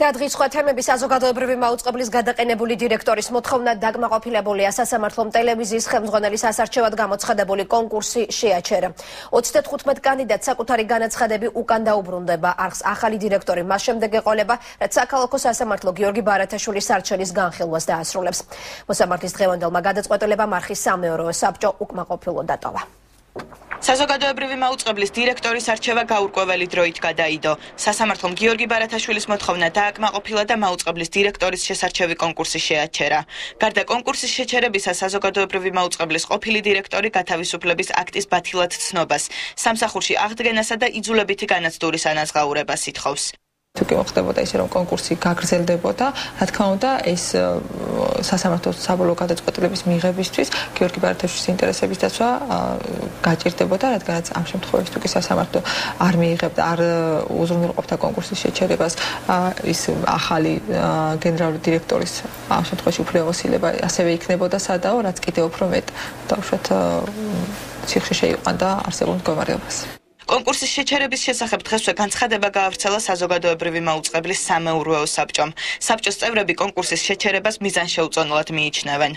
და დღის სხვა თემები საზოგადოებრივი მაუწყებლის გადაყენებული დირექტორის მოთხოვნა დაკმაყოფილებულია სასამართლომ ტელევიზიის ხელმძღვანელის ასარჩევად გამოცხადებული კონკურსი შეაჩერა. 35 კანდიდატს საკუთარი განაცხადები უკან დაუბრუნდება არხს ახალი დირექტორი მას შემდეგ ეყოლება, რაც საქალაქო სასამართლო გიორგი ბარათაშვილის არჩევის განხილვას დაასრულებს. მოსამართლის დღევანდელმა გადაწყვეტილებამ არხის სამეურვეო საბჭო უკმაყოფილო დატოვა. საზოგადოებრივი მაუწყებლის დირექტორის არჩევა გაურკვეველი დროით გადაიდო. სასამართლომ გიორგი ბარათაშვილის მოთხოვნა დააკმაყოფილა და მაუწყებლის დირექტორის შესარჩევი კონკურსი შეაჩერა. გარდა კონკურსის შეჩერებისა, საზოგადოებრივი მაუწყებლის ყოფილი დირექტორი გათავისუფლების აქტის ბათილად ცნობას, სამსახურში აღდგენასა და იძულებითი განაცდურის ანაზღაურებას ითხოვს. თუ კი მოხდებოდა ისე რომ კონკურსი გაგრძელდებოდა, რა თქმა უნდა, ეს სასამართლოს საბოლოო გადაწყვეტილების მიღებისთვის გიორგი ბარათაშვილის ინტერესების დაცვა გაჭირდებოდა, რადგანაც ამ შემთხვევაში თუ კი სასამართლო არ მიიღებდა, არ უზრუნველყოფდა კონკურსის შეჩერებას, ის ახალი გენერალური დირექტორის ამ შემთხვევაში უფლებოსილება ასევე იქნებოდა სადაო, რაც კიდევ უფრო მეტ დაუშვათ ციხში შეიყვანდა არსებულ მდგომარეობას. კონკურსის შეჩერების შესახებ დღესვე განცხადება გაავრცელა საზოგადოებრივი მაუწყებლის სამეურვეო საბჭომ. საბჭოს წევრები კონკურსის შეჩერებას მიზანშეუწონლად მიიჩნევენ.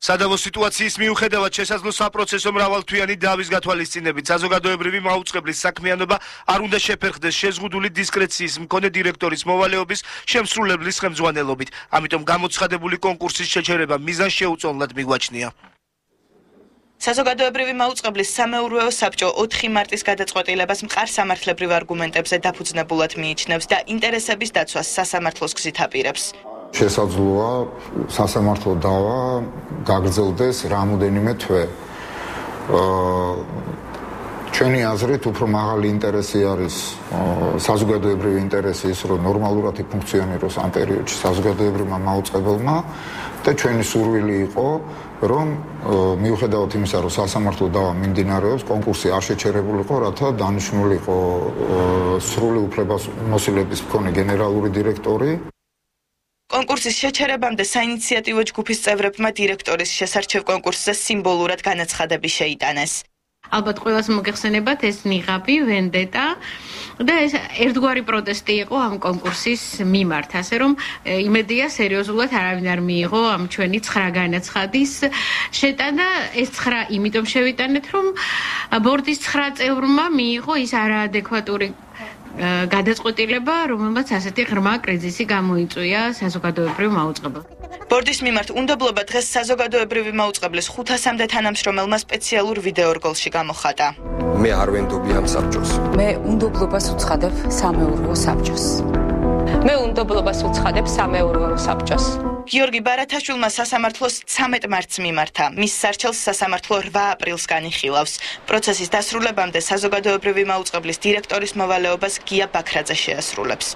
სადავო სიტუაციის მიუხედავად შესაძლო საპროცესო მრავალთვიანი დავის გათვალისწინებით საზოგადოებრივი მაუწყებლის საქმიანობა არ უნდა შეფერხდეს შეზღუდული დისკრეციის მქონე დირექტორის მოვალეობის შემსრულებლის ხელმძღვანელობით. ამიტომ გამოცხადებული კონკურსის შეჩერება მიზანშეუწონლად მიგვაჩნია. საზოგადოებრივი მაუწყებლის სამეურვეო საბჭო 4 მარტის გადაწყვეტილებას მყარ-სამართლებრივ არგუმენტებზე დაფუძნებულად მიიჩნევს და ინტერესების დაცვას სასამართლოს გზით აპირებს. შესაძლოა სასამართლო დავა გაგრძელდეს რამოდენიმე თვე. ჩვენი აზრით უფრო მაღალი ინტერესი არის საზოგადოებრივი ინტერესი ის, რომ ნორმალურად იფუნქციონიროს ამ პერიოდში საზოგადოებრივმა მაუწყებელმა და ჩვენი სურვილი იყო, რომ მიუხედავად იმისა, რომ სასამართლო დავა მიმდინარეობს, კონკურსი არ შეჩერებულიყო, რათა დანიშნულიყო სრული უფლებამოსილების მქონე გენერალური დირექტორი. კონკურსის შეჩერებამდე საინიციატივო ჯგუფის წევრებმა დირექტორის შესარჩევ კონკურსზე სიმბოლურად განაცხადები შეიტანეს. ალბათ ყველას მოგეხსენებათ ეს ნიღაბი, ვენდეტა და ეს ერთგვარი პროტესტი იყო ამ კონკურსის მიმართ, ასე რომ იმედია სერიოზულად არავინ არ მიიღო ამ ჩვენი 9 განაცხადის შეტანა. ეს 9 იმიტომ შევიტანეთ, რომ ბორდის 9 წევრმა მიიღო ის არაადეკვატური გადაწყვეტილება, რომელმაც ასეთი ღრმა კრიზისი გამოიწვია საზოგადოებრივ მაუწყებელს. ბორდის მიმართ უნდობლობა დღეს საზოგადოებრივი მაუწყებლის 500-მდე თანამშრომელმა სპეციალურ ვიდეორგოლში გამოხატა. მე არ ვენდობი ამ საბჭოს. მე უნდობლობას უცხადებ სამეურვეო საბჭოს. მე უნდობლობას უცხადებ სამეურვეო საბჭოს. გიორგი ბარათაშვილმა სასამართლოს 13 მარტს მიმართა. მის სარჩელს სასამართლო 8 აპრილს განიხილავს. პროცესის დასრულებამდე საზოგადოებრივი მაუწყებლის დირექტორის მოვალეობას გია ბაქრაძე შეასრულებს.